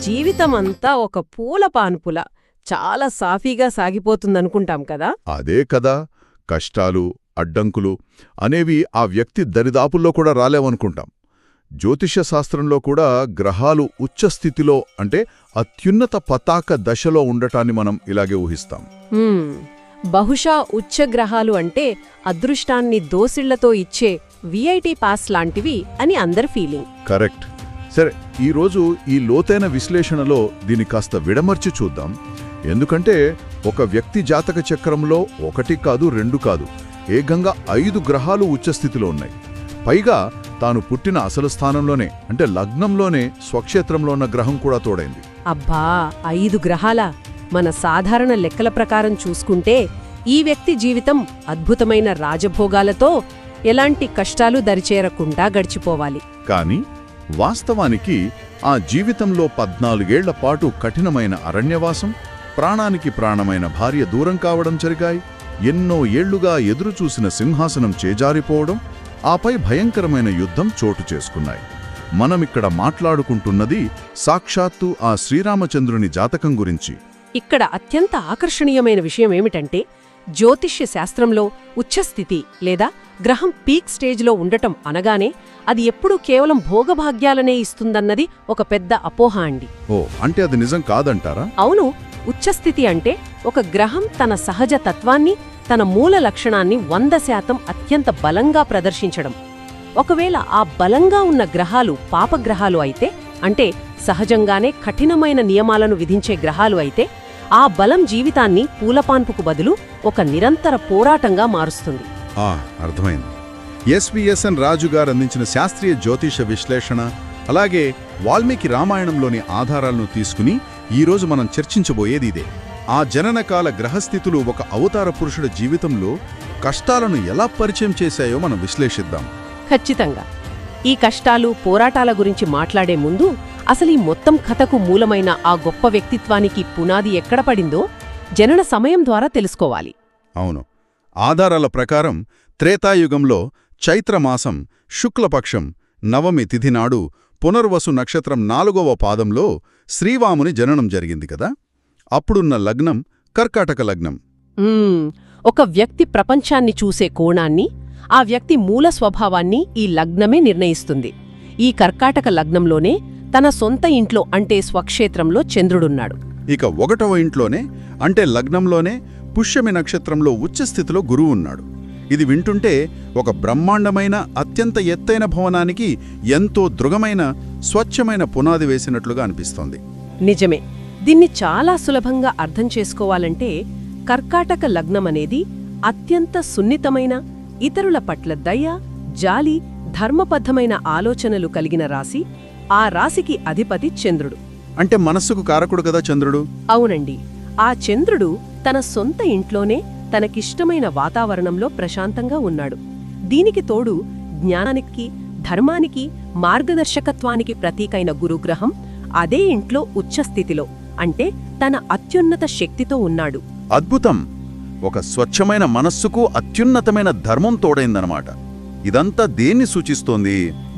జీవితమంతా ఒక పూల పాన్పుల చాలా సాఫీగా సాగిపోతుందనుకుంటాం కదా. అదే కదా. కష్టాలు, అడ్డంకులు అనేవి ఆ వ్యక్తి దరిదాపుల్లో కూడా రాలేవనుకుంటాం. జ్యోతిష్య శాస్త్రంలో కూడా గ్రహాలు ఉచ్చస్థితిలో అంటే అత్యున్నత పతాక దశలో ఉండటాన్ని మనం ఇలాగే ఊహిస్తాం. బహుశా ఉచ్చగ్రహాలు అంటే అదృష్టాన్ని దోసిళ్లతో ఇచ్చే విఐటి పాస్ లాంటివి అని అందరి ఫీలింగ్. కరెక్ట్. సరే, ఈరోజు ఈ లోతైన విశ్లేషణలో దీని కాస్త విడమర్చి చూద్దాం. ఎందుకంటే ఒక వ్యక్తి జాతక చక్రంలో 1 కాదు 2 కాదు, ఏకంగా 5 గ్రహాలు ఉచ్చస్థితిలో ఉన్నాయి. పైగా తాను పుట్టిన అసలు స్థానంలోనే అంటే లగ్నంలోనే స్వక్షేత్రంలో ఉన్న గ్రహం కూడా తోడైంది. అబ్బా, 5 గ్రహాల! మన సాధారణ లెక్కల ప్రకారం చూసుకుంటే ఈ వ్యక్తి జీవితం అద్భుతమైన రాజభోగాలతో ఎలాంటి కష్టాలు దరిచేరకుండా గడిచిపోవాలి. కాని వాస్తవానికి ఆ జీవితంలో 14 ఏళ్ల పాటు కఠినమైన అరణ్యవాసం, ప్రాణానికి ప్రాణమైన భార్య దూరం కావడం జరిగాయి. ఎన్నో ఏళ్లుగా ఎదురుచూసిన సింహాసనం చేజారిపోవడం, ఆపై భయంకరమైన యుద్ధం చోటు చేసుకున్నాయి. మనమిక్కడ మాట్లాడుకుంటున్నది సాక్షాత్తు ఆ శ్రీరామచంద్రుని జాతకం గురించి. ఇక్కడ అత్యంత ఆకర్షణీయమైన విషయమేమిటంటే, జ్యోతిష్య శాస్త్రంలో ఉచ్చస్థితి లేదా గ్రహం పీక్ స్టేజ్లో ఉండటం అనగానే అది ఎప్పుడూ కేవలం భోగభాగ్యాలనే ఇస్తుందన్నది ఒక పెద్ద అపోహ అండి. ఓ, అంటే అది నిజం కాదంటారా? అవును. ఉచ్చస్థితి అంటే ఒక గ్రహం తన సహజ తత్వాన్ని, తన మూల లక్షణాన్ని 100% అత్యంత బలంగా ప్రదర్శించడం. ఒకవేళ ఆ బలంగా ఉన్న గ్రహాలు పాపగ్రహాలు అయితే, అంటే సహజంగానే కఠినమైన నియమాలను విధించే గ్రహాలు అయితే, ఆ బలం జీవితాన్ని పూలపాన్పుకు బదులు ఒక నిరంతర పోరాటంగా మారుస్తుంది. అర్థమైంది. ఎస్విఎస్ఎన్ రాజు గారు అందించిన శాస్త్రీయ జ్యోతిష విశ్లేషణ, అలాగే వాల్మీకి రామాయణంలోని ఆధారాలను తీసుకుని ఈరోజు మనం చర్చించబోయేది ఇదే. ఆ జననకాల గ్రహస్థితులు ఒక అవతార పురుషుడి జీవితంలో కష్టాలను ఎలా పరిచయం చేశాయో మనం విశ్లేషిద్దాం. ఖచ్చితంగా. ఈ కష్టాలు, పోరాటాల గురించి మాట్లాడే ముందు అసలు ఈ మొత్తం కథకు మూలమైన ఆ గొప్ప వ్యక్తిత్వానికి పునాది ఎక్కడ పడిందో జనన సమయం ద్వారా తెలుసుకోవాలి. అవును. ఆధారాల ప్రకారం త్రేతాయుగంలో చైత్రమాసం శుక్లపక్షం నవమి తిథి నాడు పునర్వసు నక్షత్రం 4వ పాదంలో శ్రీవాముని జననం జరిగింది కదా. అప్పుడున్న లగ్నం కర్కాటక లగ్నం. ఒక వ్యక్తి ప్రపంచాన్ని చూసే కోణాన్ని, ఆ వ్యక్తి మూల స్వభావాన్ని ఈ లగ్నమే నిర్ణయిస్తుంది. ఈ కర్కాటక లగ్నంలోనే తన సొంత ఇంట్లో అంటే స్వక్షేత్రంలో చంద్రుడున్నాడు. ఇక 1వ ఇంట్లోనే అంటే లగ్నంలోనే పుష్యమి నక్షత్రంలో ఉచ్చస్థితిలో గురువున్నాడు. ఇది వింటుంటే ఒక బ్రహ్మాండమైన అత్యంత ఎత్తైన భవనానికి ఎంతో దృఢమైన స్వచ్ఛమైన పునాది వేసినట్లుగా అనిపిస్తోంది. నిజమే. దీన్ని చాలా సులభంగా అర్థం చేసుకోవాలంటే కర్కాటక లగ్నమనేది అత్యంత సున్నితమైన, ఇతరుల పట్ల దయ, జాలి, ధర్మబద్ధమైన ఆలోచనలు కలిగిన రాశి. ఆ రాశికి అధిపతి చంద్రుడు. అంటే మనస్సుకు కారకుడు కదా చంద్రుడు. అవునండి. ఆ చంద్రుడు తన సొంత ఇంట్లోనే తనకిష్టమైన వాతావరణంలో ప్రశాంతంగా ఉన్నాడు. దీనికి తోడు జ్ఞానానికి, ధర్మానికి, మార్గదర్శకత్వానికి ప్రతీకైన గురుగ్రహం అదే ఇంట్లో ఉచ్చస్థితిలో అంటే తన అత్యున్నత శక్తితో ఉన్నాడు. అద్భుతం. ఒక స్వచ్ఛమైన మనస్సుకు అత్యున్నతమైన ధర్మం తోడైందనమాట. ఇదంతా దేన్ని సూచిస్తోంది?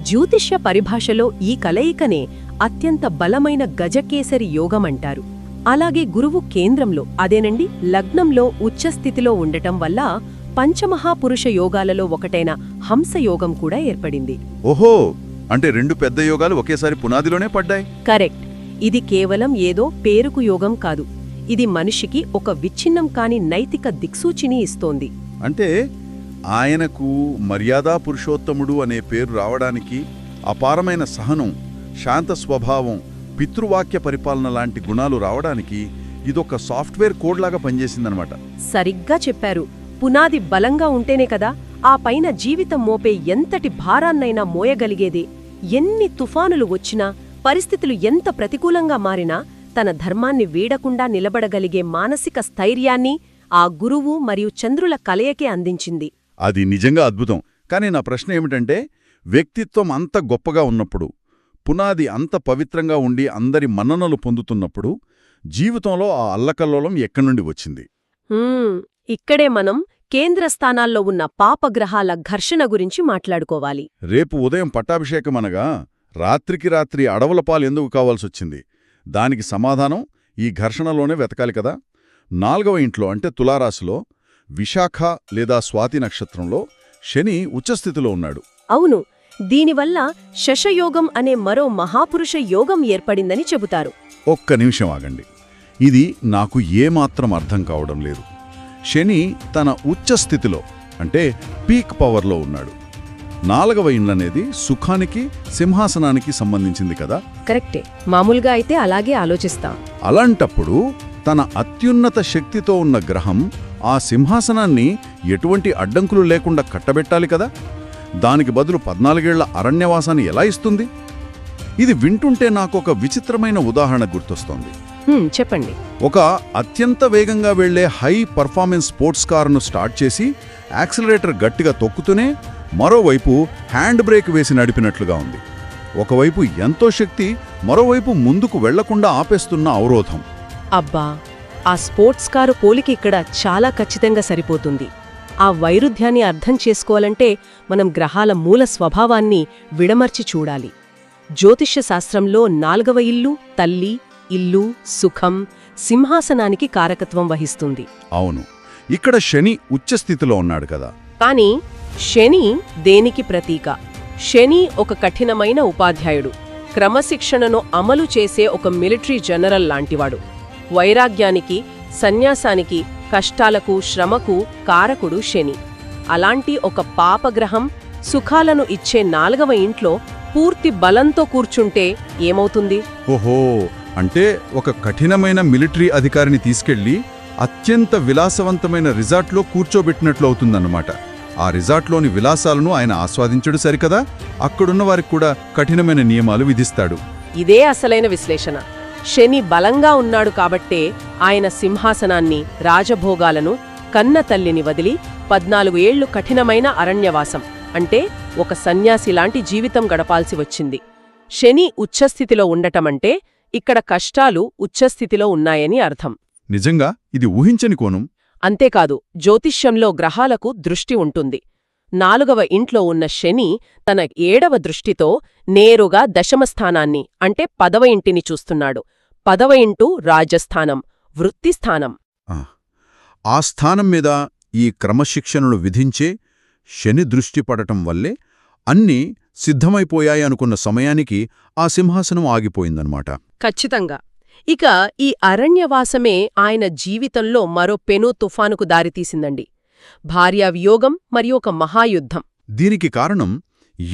జ్యోతిష్య పరిభాషలో ఈ కలయికనే అత్యంత బలమైన గజకేసరి యోగమంటారు. అలాగే గురువు కేంద్రంలో అదేనండి లగ్నంలో ఉచ్చస్థితిలో ఉండటం వల్ల పంచమహాపురుష యోగాలలో ఒకటైన హంసయోగం కూడా ఏర్పడింది. ఓహో, అంటే 2 పెద్ద యోగాలు ఒకేసారి పునాదిలోనే పడ్డాయి. కరెక్ట్. ఇది కేవలం ఏదో పేరుకు యోగం కాదు. ఇది మనిషికి ఒక విచ్ఛిన్నం కాని నైతిక దిక్సూచిని ఇస్తోంది. అంటే ఆయనకు మర్యాదా పురుషోత్తముడు అనే పేరు రావడానికి అపారమైన సహనం, శాంత స్వభావం, పితృవాక్య పరిపాలన లాంటి గుణాలు రావడానికి ఇదొక సాఫ్ట్వేర్ కోడ్లాగా పనిచేసిందనమాట. సరిగ్గా చెప్పారు. పునాది బలంగా ఉంటేనే కదా ఆ పైన జీవితం మోపే ఎంతటి భారాన్నైనా మోయగలిగేది. ఎన్ని తుఫానులు వచ్చినా, పరిస్థితులు ఎంత ప్రతికూలంగా మారినా తన ధర్మాన్ని వీడకుండా నిలబడగలిగే మానసిక స్థైర్యాన్ని ఆ గురువు మరియు చంద్రుల కలయికే అందించింది. అది నిజంగా అద్భుతం. కానీ నా ప్రశ్న ఏమిటంటే, వ్యక్తిత్వం అంత గొప్పగా ఉన్నప్పుడు, పునాది అంత పవిత్రంగా ఉండి అందరి మన్ననలు పొందుతున్నప్పుడు జీవితంలో ఆ అల్లకల్లోలం ఎక్కడ్నుండి వచ్చింది? ఇక్కడే మనం కేంద్రస్థానాల్లో ఉన్న పాపగ్రహాల ఘర్షణ గురించి మాట్లాడుకోవాలి. రేపు ఉదయం పట్టాభిషేకం అనగా రాత్రికి రాత్రి అడవుల పాలు ఎందుకు కావాల్సొచ్చింది? దానికి సమాధానం ఈ ఘర్షణలోనే వెతకాలి కదా. 4వ ఇంట్లో అంటే తులారాశిలో విశాఖ లేదా స్వాతి నక్షత్రంలో శని ఉచ్చస్థితిలో ఉన్నాడు. అవును, దీనివల్ల శశయోగం అనే మరో మహాపురుష యోగం ఏర్పడిందని చెబుతారు. ఒక్క నిమిషం ఆగండి, ఇది నాకు ఏమాత్రం అర్థం కావడం లేదు. శని తన ఉచ్చస్థితిలో అంటే పీక్ పవర్లో ఉన్నాడు. 4వ ఇండ్లనేది సుఖానికి సింహాసనానికి సంబంధించింది కదా. కరెక్టే, మామూలుగా అయితే అలాగే ఆలోచిస్తాం. అలాంటప్పుడు తన అత్యున్నత శక్తితో ఉన్న గ్రహం ఆ సింహాసనాన్ని ఎటువంటి అడ్డంకులు లేకుండా కట్టబెట్టాలి కదా. దానికి బదులు 14 ఏళ్ల అరణ్యవాసాన్ని ఎలా ఇస్తుంది? ఇది వింటుంటే నాకొక విచిత్రమైన ఉదాహరణ గుర్తొస్తోంది. చెప్పండి. ఒక అత్యంత వేగంగా వెళ్లే హై పర్ఫార్మెన్స్ స్పోర్ట్స్ కారును స్టార్ట్ చేసి యాక్సిలరేటర్ గట్టిగా తొక్కుతూనే మరోవైపు హ్యాండ్ బ్రేక్ వేసి నడిపినట్లుగా ఉంది. ఒకవైపు ఎంతో శక్తి, మరోవైపు ముందుకు వెళ్లకుండా ఆపేస్తున్న అవరోధం. అబ్బా, ఆ స్పోర్ట్స్ కారు పోలిక ఇక్కడ చాలా ఖచ్చితంగా సరిపోతుంది. ఆ వైరుధ్యాన్ని అర్థం చేసుకోవాలంటే మనం గ్రహాల మూల స్వభావాన్ని విడమర్చి చూడాలి. జ్యోతిష్య శాస్త్రంలో 4వ ఇల్లు తల్లి, ఇల్లు, సుఖం, సింహాసనానికి కారకత్వం వహిస్తుంది. అవును, ఇక్కడ శని ఉచ్చస్థితిలో ఉన్నాడు కదా. కాని శని దేనికి ప్రతీక? శని ఒక కఠినమైన ఉపాధ్యాయుడు, క్రమశిక్షణను అమలు చేసే ఒక మిలిటరీ జనరల్ లాంటివాడు. వైరాగ్యానికి, సన్యాసానికి, కష్టాలకు, శ్రమకు కారకుడు శని. అలాంటి ఒక పాపగ్రహం సుఖాలను ఇచ్చే 4వ ఇంట్లో పూర్తి బలంతో కూర్చుంటే ఏమవుతుంది? ఓహో, అంటే ఒక కఠినమైన మిలిటరీ అధికారిని తీసుకెళ్లి అత్యంత విలాసవంతమైన రిజార్ట్లో కూర్చోబెట్టినట్లు అవుతుందన్నమాట. ఆ రిజార్ట్లోని విలాసాలను ఆయన ఆస్వాదించడు సరికదా, అక్కడున్న వారికి కూడా కఠినమైన నియమాలు విధిస్తాడు. ఇదే అసలైన విశ్లేషణ. శని బలంగా ఉన్నాడు కాబట్టే ఆయన సింహాసనాన్ని, రాజభోగాలను, కన్న తల్లిని వదిలి 14 ఏళ్లు కఠినమైన అరణ్యవాసం అంటే ఒక సన్యాసిలాంటి జీవితం గడపాల్సి వచ్చింది. శని ఉచ్చస్థితిలో ఉండటమంటే ఇక్కడ కష్టాలు ఉచ్చస్థితిలో ఉన్నాయని అర్థం. నిజంగా ఇది ఊహించని కోణం. అంతేకాదు, జ్యోతిష్యంలో గ్రహాలకు దృష్టి ఉంటుంది. 4వ ఇంట్లో ఉన్న శని తన 7వ దృష్టితో నేరుగా దశమస్థానాన్ని అంటే 10వ ఇంటిని చూస్తున్నాడు. 10వ ఇంటూ రాజస్థానం, వృత్తిస్థానం. ఆ స్థానం మీద ఈ క్రమశిక్షణను విధించే శని దృష్టి పడటం వల్లే అన్నీ సిద్ధమైపోయాయనుకున్న సమయానికి ఆ సింహాసనం ఆగిపోయిందన్నమాట. ఖచ్చితంగా. ఇక ఈ అరణ్యవాసమే ఆయన జీవితంలో మరో పెను తుఫానుకు దారితీసిందండి. భార్యా వియోగం మరియు ఒక మహాయుద్ధం. దీనికి కారణం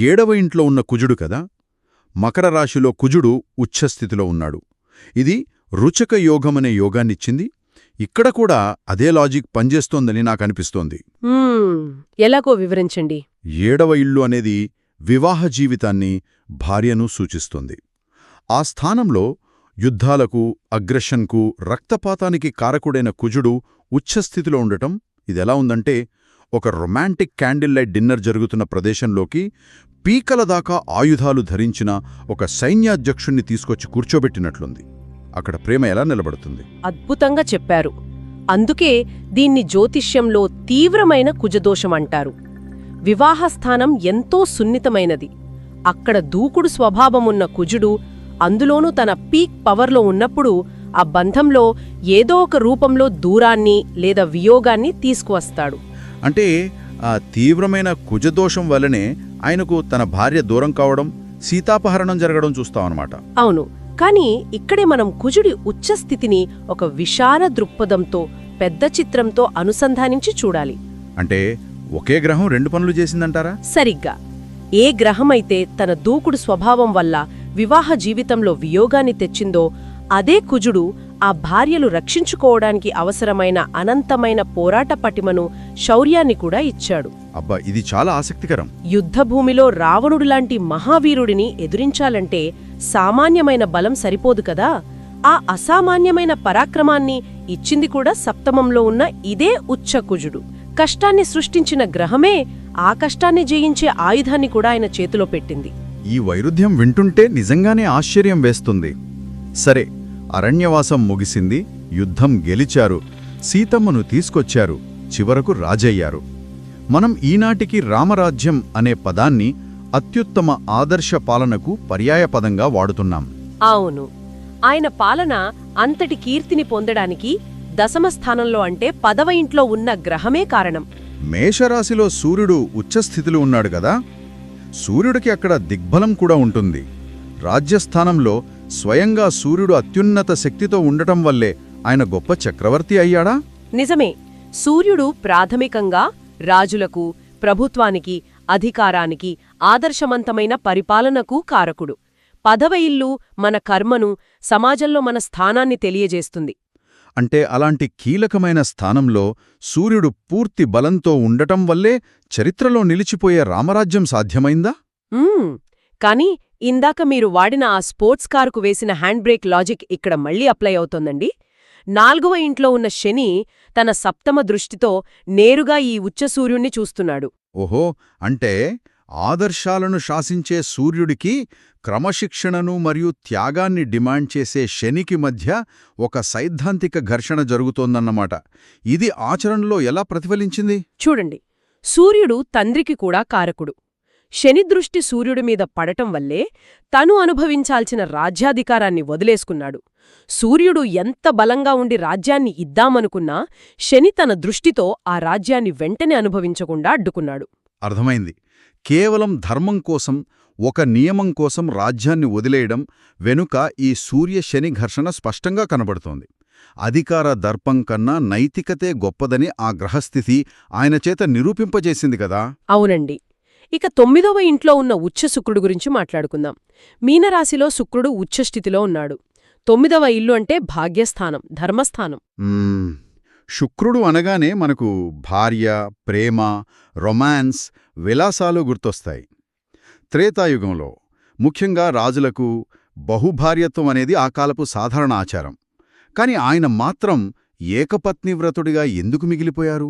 7వ ఇంట్లో ఉన్న కుజుడు కదా. మకర రాశిలో కుజుడు ఉచ్ఛస్థితిలో ఉన్నాడు. ఇది రుచక యోగమనే యోగాన్నిచ్చింది. ఇక్కడ కూడా అదే లాజిక్ పనిచేస్తోందని నాకనిపిస్తోంది. ఎలాగో వివరించండి. 7వ ఇల్లు అనేది వివాహ జీవితాన్ని, భార్యను సూచిస్తుంది. ఆ స్థానంలో యుద్ధాలకు, అగ్రెషన్కు, రక్తపాతానికి కారకుడైన కుజుడు ఉచ్ఛస్థితిలో ఉండటం ఇదెలా ఉందంటే ఒక రొమాంటిక్ క్యాండిల్ లైట్ డిన్నర్ జరుగుతున్న ప్రదేశంలోకి పీకల దాకా ఆయుధాలు ధరించిన ఒక సైన్యాధ్యక్షుణ్ణి తీసుకొచ్చి కూర్చోబెట్టినట్లుంది. అక్కడ ప్రేమ ఎలా నిలబడుతుంది? అద్భుతంగా చెప్పారు. అందుకే దీన్ని జ్యోతిష్యంలో తీవ్రమైన కుజదోషమంటారు. వివాహస్థానం ఎంతో సున్నితమైనది. అక్కడ దూకుడు స్వభావమున్న కుజుడు, అందులోనూ తన పీక్ పవర్లో ఉన్నప్పుడు ఆ బంధంలో ఏదో ఒక రూపంలో దూరాన్ని లేదా వియోగాన్ని తీసుకువస్తాడు. అంటే ఆ తీవ్రమైన కుజదోషం వల్లనే ఆయనకు తన భార్య దూరం కావడం, సీతాపహరణం జరగడం చూస్తామన్నమాట. అవును, కానీ ఇక్కడే మనం కుజుడి ఉచ్చస్థితిని ఒక విశాల దృక్పథంతో, పెద్ద చిత్రంతో అనుసంధానించి చూడాలి. అంటే ఒకే గ్రహం 2 పనులు చేసిందంటారా? సరిగ్గా. ఏ గ్రహమైతే తన దూకుడు స్వభావం వల్ల వివాహ జీవితంలో వియోగాన్ని తెచ్చిందో అదే కుజుడు ఆ భార్యలు రక్షించుకోవడానికి అవసరమైన అనంతమైన పోరాట పటిమను, శౌర్యాన్ని కూడా ఇచ్చాడు. అబ్బా, ఇది చాలా ఆసక్తికరం. యుద్ధభూమిలో రావణుడిలాంటి మహావీరుడిని ఎదురించాలంటే సామాన్యమైన బలం సరిపోదు కదా. ఆ అసామాన్యమైన పరాక్రమాన్ని ఇచ్చింది కూడా సప్తమంలో ఉన్న ఇదే ఉచ్చ కుజుడు. కష్టాన్ని సృష్టించిన గ్రహమే ఆ కష్టాన్ని జయించే ఆయుధాన్ని కూడా ఆయన చేతిలో పెట్టింది. ఈ వైరుధ్యం వింటుంటే నిజంగానే ఆశ్చర్యం వేస్తుంది. సరే, అరణ్యవాసం ముగిసింది, యుద్ధం గెలిచారు, సీతమ్మను తీసుకొచ్చారు, చివరకు రాజయ్యారు. మనం ఈనాటికి రామరాజ్యం అనే పదాన్ని అత్యుత్తమ ఆదర్శ పాలనకు పర్యాయపదంగా వాడుతున్నాం. అవును, ఆయన పాలన అంతటి కీర్తిని పొందడానికి దశమ స్థానంలో అంటే 10వ ఇంట్లో ఉన్న గ్రహమే కారణం. మేషరాశిలో సూర్యుడు ఉచ్చస్థితిలో ఉన్నాడు గదా. సూర్యుడికి అక్కడ దిగ్బలం కూడా ఉంటుంది. రాజ్యస్థానంలో స్వయంగా సూర్యుడు అత్యున్నత శక్తితో ఉండటం వల్లే ఆయన గొప్ప చక్రవర్తి అయ్యాడా? నిజమే. సూర్యుడు ప్రాథమికంగా రాజులకు, ప్రభుత్వానికి, అధికారానికి, ఆదర్శవంతమైన పరిపాలనకు కారకుడు. 10వ ఇల్లు మన కర్మను, సమాజంలో మన స్థానాన్ని తెలియజేస్తుంది. అంటే అలాంటి కీలకమైన స్థానంలో సూర్యుడు పూర్తి బలంతో ఉండటం వల్లే చరిత్రలో నిలిచిపోయే రామరాజ్యం సాధ్యమైందా? కానీ ఇందాక మీరు వాడిన ఆ స్పోర్ట్స్ కారుకు వేసిన హ్యాండ్ బ్రేక్ లాజిక్ ఇక్కడ మళ్ళీ అప్లై అవుతోందండి. 4వ ఇంట్లో ఉన్న శని తన సప్తమ దృష్టితో నేరుగా ఈ ఉచ్చసూర్యుణ్ణి చూస్తున్నాడు. ఓహో, అంటే ఆదర్శాలను శాసించే సూర్యుడికి క్రమశిక్షణను మరియు త్యాగాన్ని డిమాండ్ చేసే శనికి మధ్య ఒక సైద్ధాంతిక ఘర్షణ జరుగుతోందన్నమాట. ఇది ఆచరణలో ఎలా ప్రతిఫలించింది? చూడండి, సూర్యుడు తండ్రికి కూడా కారకుడు. శని దృష్టి సూర్యుడి మీద పడటం వల్లే తను అనుభవించాల్సిన రాజ్యాధికారాన్ని వదిలేసుకున్నాడు. సూర్యుడు ఎంత బలంగా ఉండి రాజ్యాన్ని ఇద్దామనుకున్నా శని తన దృష్టితో ఆ రాజ్యాన్ని వెంటనే అనుభవించకుండా అడ్డుకున్నాడు. అర్థమైంది. కేవలం ధర్మం కోసం, ఒక నియమం కోసం రాజ్యాన్ని వదిలేయడం వెనుక ఈ సూర్య-శని ఘర్షణ స్పష్టంగా కనబడుతోంది. అధికార దర్పం కన్నా నైతికతే గొప్పదని ఆ గ్రహస్థితి ఆయన చేత నిరూపింపజేసింది కదా. అవునండి. ఇక 9వ ఇంట్లో ఉన్న ఉచ్చ శుక్రుడు గురించి మాట్లాడుకుందాం. మీనరాశిలో శుక్రుడు ఉచ్చస్థితిలో ఉన్నాడు. 9వ ఇల్లు అంటే భాగ్యస్థానం, ధర్మస్థానం. శుక్రుడు అనగానే మనకు భార్య, ప్రేమ, రొమాన్స్, విలాసాలు గుర్తొస్తాయి. త్రేతాయుగంలో ముఖ్యంగా రాజులకు బహుభార్యత్వం అనేది ఆ కాలపు సాధారణ ఆచారం. కాని ఆయన మాత్రం ఏకపత్నివ్రతుడిగా ఎందుకు మిగిలిపోయారు?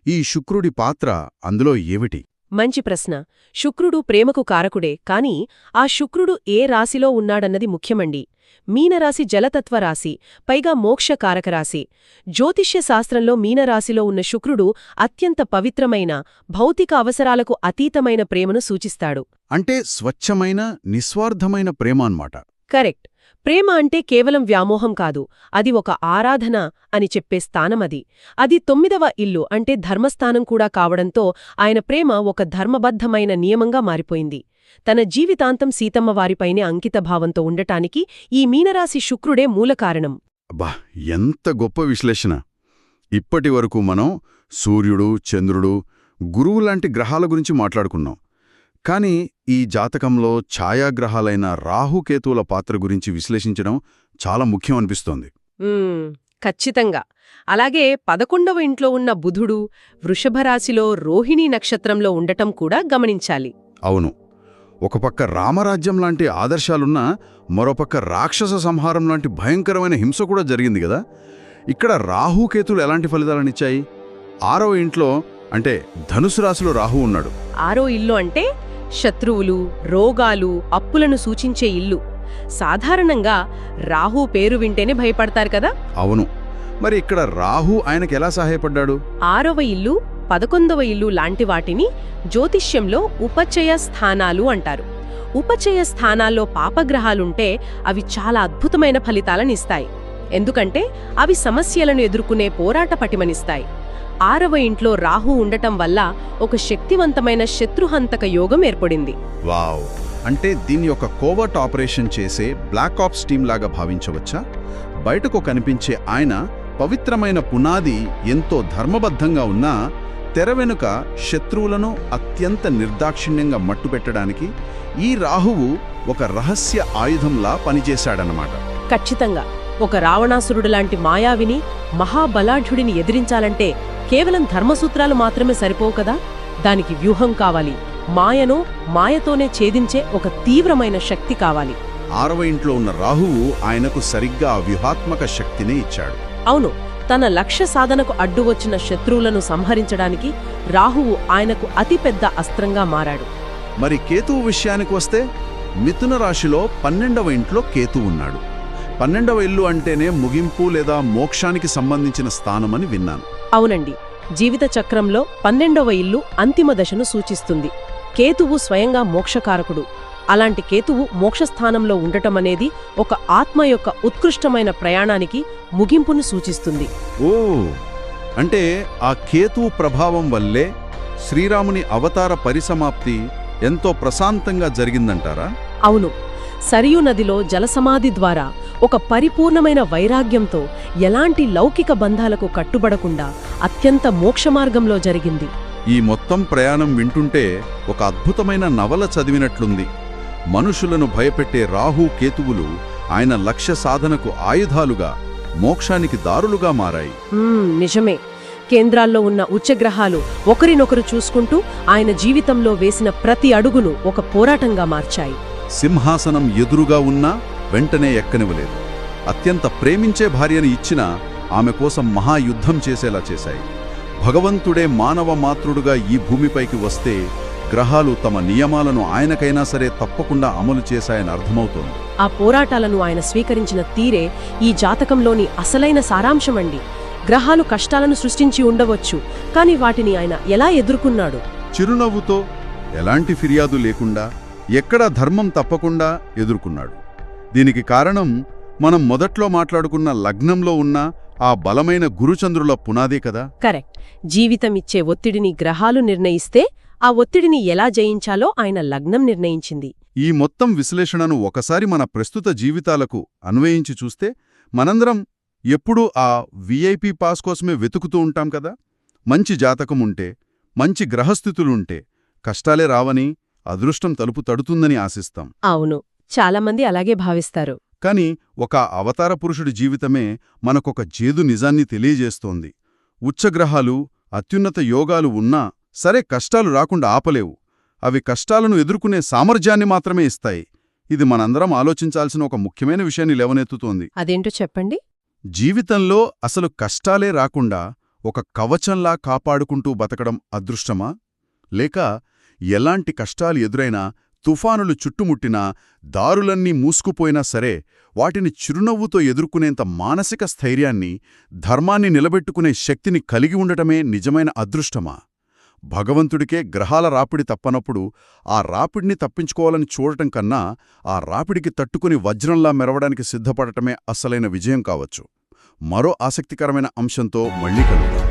ఈ శుక్రుడి పాత్ర అందులో ఏమిటి? మంచి ప్రశ్న. శుక్రుడు ప్రేమకు కారకుడే, కాని ఆ శుక్రుడు ఏ రాశిలో ఉన్నాడన్నది ముఖ్యమండి. మీనరాశి జలతత్వ రాశి, పైగా మోక్షకారక రాశి. జ్యోతిష్య శాస్త్రంలో మీనరాశిలో ఉన్న శుక్రుడు అత్యంత పవిత్రమైన, భౌతిక అవసరాలకు అతీతమైన ప్రేమను సూచిస్తాడు. అంటే స్వచ్ఛమైన, నిస్వార్థమైన ప్రేమ అన్నమాట. కరెక్ట్. ప్రేమ అంటే కేవలం వ్యామోహం కాదు, అది ఒక ఆరాధన అని చెప్పే స్థానమది. అది 9వ ఇల్లు అంటే ధర్మస్థానం కూడా కావడంతో ఆయన ప్రేమ ఒక ధర్మబద్ధమైన నియమంగా మారిపోయింది. తన జీవితాంతం సీతమ్మవారిపైనే అంకితభావంతో ఉండటానికి ఈ మీనరాశి శుక్రుడే మూలకారణం. అబ్బా, ఎంత గొప్ప విశ్లేషణ! ఇప్పటివరకు మనం సూర్యుడు, చంద్రుడు, గురువులాంటి గ్రహాల గురించి మాట్లాడుకున్నాం. కాని ఈ జాతకంలో ఛాయాగ్రహాలైన రాహుకేతువుల పాత్ర గురించి విశ్లేషించడం చాలా ముఖ్యం అనిపిస్తోంది. ఖచ్చితంగా. అలాగే 11వ ఇంట్లో ఉన్న బుధుడు వృషభరాశిలో రోహిణీ నక్షత్రంలో ఉండటం కూడా గమనించాలి. అవును. ఒక పక్క రామరాజ్యం లాంటి ఆదర్శాలున్నా మరోపక్క రాక్షస సంహారం లాంటి భయంకరమైన హింస కూడా జరిగింది గదా. ఇక్కడ రాహుకేతులు ఎలాంటి ఫలితాలనిచ్చాయి? 6వ ఇంట్లో అంటే ధనుసు రాశిలో రాహు ఉన్నాడు. 6వ ఇల్లు అంటే శత్రువులు, రోగాలు, అప్పులను సూచించే ఇల్లు. సాధారణంగా రాహు పేరు వింటేనే భయపడతారు కదా. అవును. మరి ఇక్కడ రాహు ఆయనకెలా సహాయపడ్డాడు? 6వ ఇల్లు, 11వ ఇల్లు లాంటి వాటిని జ్యోతిష్యంలో ఉపచయ స్థానాలు అంటారు. ఉపచయ స్థానాల్లో పాపగ్రహాలుంటే అవి చాలా అద్భుతమైన ఫలితాలనిస్తాయి. ఎందుకంటే అవి సమస్యలను ఎదుర్కొనే పోరాట పటిమనిస్తాయి. 6వ ఇంట్లో రాహు ఉండటం వల్ల ఒక శక్తివంతమైన శత్రుహంతక యోగం ఏర్పడింది. వావ్! అంటే దీన్ని ఒక కోవర్ట్ ఆపరేషన్ చేసే బ్లాక్ ఆప్స్ టీమ్ లాగా భావించవచ్చా? బయటకు కనిపించే ఆయన పవిత్రమైన పునాది ఎంతో ధర్మబద్ధంగా ఉన్నా తెర వెనుక శత్రువులను అత్యంత నిర్దాక్షిణ్యంగా మట్టుపెట్టడానికి ఈ రాహువు ఒక రహస్య ఆయుధంలా పనిచేశాడన్నమాట. ఖచ్చితంగా. ఒక రావణాసురుడు లాంటి మాయావిని, మహాబలాఢ్యుడిని ఎదిరించాలంటే కేవలం ధర్మసూత్రాలు మాత్రమే సరిపోవు కదా. దానికి వ్యూహం కావాలి. మాయను మాయతోనే ఛేదించే ఒక తీవ్రమైన శక్తి కావాలి. 6వ ఇంట్లో ఉన్న రాహువు ఆయనకు సరిగ్గా ఆ వ్యూహాత్మక శక్తినే ఇచ్చాడు. అవును. తన లక్ష్య సాధనకు అడ్డు వచ్చిన శత్రువులను సంహరించడానికి రాహువు ఆయనకు అతిపెద్ద అస్త్రంగా మారాడు. మరి కేతువు విషయానికి వస్తే మిథున రాశిలో 12వ ఇంట్లో కేతు ఉన్నాడు. 12వ ఇల్లు అంటేనే ముగింపు లేదా మోక్షానికి సంబంధించిన స్థానమని విన్నాను. అవునండి. జీవిత చక్రంలో 12వ ఇల్లు అంతిమ దశను సూచిస్తుంది. కేతువు స్వయంగా మోక్షకారకుడు. అలాంటి కేతువు మోక్షస్థానంలో ఉండటమనేది ఒక ఆత్మ యొక్క ఉత్కృష్టమైన ప్రయాణానికి ముగింపును సూచిస్తుంది. ఓ అంటే ఆ కేతువు ప్రభావం వల్లే శ్రీరాముని అవతార పరిసమాప్తి ఎంతో ప్రశాంతంగా జరిగిందంటారా? అవును, సరియు నదిలో జలసమాధి ద్వారా ఒక పరిపూర్ణమైన వైరాగ్యంతో ఎలాంటి లౌకిక బంధాలకు కట్టుబడకుండా అత్యంత మోక్షమార్గంలో జరిగింది. ఈ మొత్తం ప్రయాణం వింటుంటే ఒక అద్భుతమైన నవల చదివినట్లుంది. మనుషులను భయపెట్టే రాహు కేతువులు ఆయన లక్ష్య సాధనకు ఆయుధాలుగా, మోక్షానికి దారులుగా మారాయి. నిజమే. కేంద్రాల్లో ఉన్న ఉచ్చగ్రహాలు ఒకరినొకరు చూసుకుంటూ ఆయన జీవితంలో వేసిన ప్రతి అడుగును ఒక పోరాటంగా మార్చాయి. సింహాసనం ఎదురుగా ఉన్నా వెంటనే ఎక్కనివ్వలేదు. అత్యంత ప్రేమించే భార్యని ఇచ్చినా ఆమె కోసం మహాయుద్ధం చేసేలా చేశాయి. భగవంతుడే మానవ మాతృడుగా ఈ భూమిపైకి వస్తే గ్రహాలు తమ నియమాలను ఆయనకైనా సరే తప్పకుండా అమలు చేశాయని అర్థమవుతోంది. ఆ పోరాటాలను ఆయన స్వీకరించిన తీరే ఈ జాతకంలోని అసలైన సారాంశమండి. గ్రహాలు కష్టాలను సృష్టించి ఉండవచ్చు, కాని వాటిని ఆయన ఎలా ఎదుర్కొన్నాడు? చిరునవ్వుతో, ఎలాంటి ఫిర్యాదు లేకుండా, ఎక్కడా ధర్మం తప్పకుండా ఎదుర్కొన్నాడు. దీనికి కారణం మనం మొదట్లో మాట్లాడుకున్న లగ్నంలో ఉన్న ఆ బలమైన గురుచంద్రుల పునాదే కదా. కరెక్ట్. జీవితమిచ్చే ఒత్తిడిని గ్రహాలు నిర్ణయిస్తే ఆ ఒత్తిడిని ఎలా జయించాలో ఆయన లగ్నం నిర్ణయించింది. ఈ మొత్తం విశ్లేషణను ఒకసారి మన ప్రస్తుత జీవితాలకు అన్వయించి చూస్తే మనందరం ఎప్పుడూ ఆ విఐపి పాస్ కోసమే వెతుకుతూ ఉంటాం కదా. మంచి జాతకముంటే, మంచి గ్రహస్థితులుంటే కష్టాలే రావని, అదృష్టం తలుపు తడుతుందని ఆశిస్తాం. అవును, చాలామంది అలాగే భావిస్తారు. కాని ఒక అవతార పురుషుడి జీవితమే మనకొక జేదు నిజాన్ని తెలియజేస్తోంది. ఉచ్చగ్రహాలు, అత్యున్నత యోగాలు ఉన్నా సరే కష్టాలు రాకుండా ఆపలేవు. అవి కష్టాలను ఎదుర్కొనే సామర్థ్యాన్ని మాత్రమే ఇస్తాయి. ఇది మనందరం ఆలోచించాల్సిన ఒక ముఖ్యమైన విషయాన్ని లేవనెత్తుతోంది. అదేంటో చెప్పండి. జీవితంలో అసలు కష్టాలే రాకుండా ఒక కవచంలా కాపాడుకుంటూ బతకడం అదృష్టమా? లేక ఎలాంటి కష్టాలు ఎదురైనా, తుఫానులు చుట్టుముట్టినా, దారులన్నీ మూసుకుపోయినా సరే వాటిని చిరునవ్వుతో ఎదుర్కొనేంత మానసిక స్థైర్యాన్ని, ధర్మాన్ని నిలబెట్టుకునే శక్తిని కలిగి ఉండటమే నిజమైన అదృష్టమా? భగవంతుడికే గ్రహాల రాపిడి తప్పనప్పుడు ఆ రాపిడిని తప్పించుకోవాలని చూడటం కన్నా ఆ రాపిడికి తట్టుకుని వజ్రంలా మెరవడానికి సిద్ధపడటమే అసలైన విజయం కావచ్చు. మరో ఆసక్తికరమైన అంశంతో మళ్ళీ కలుద్దాం.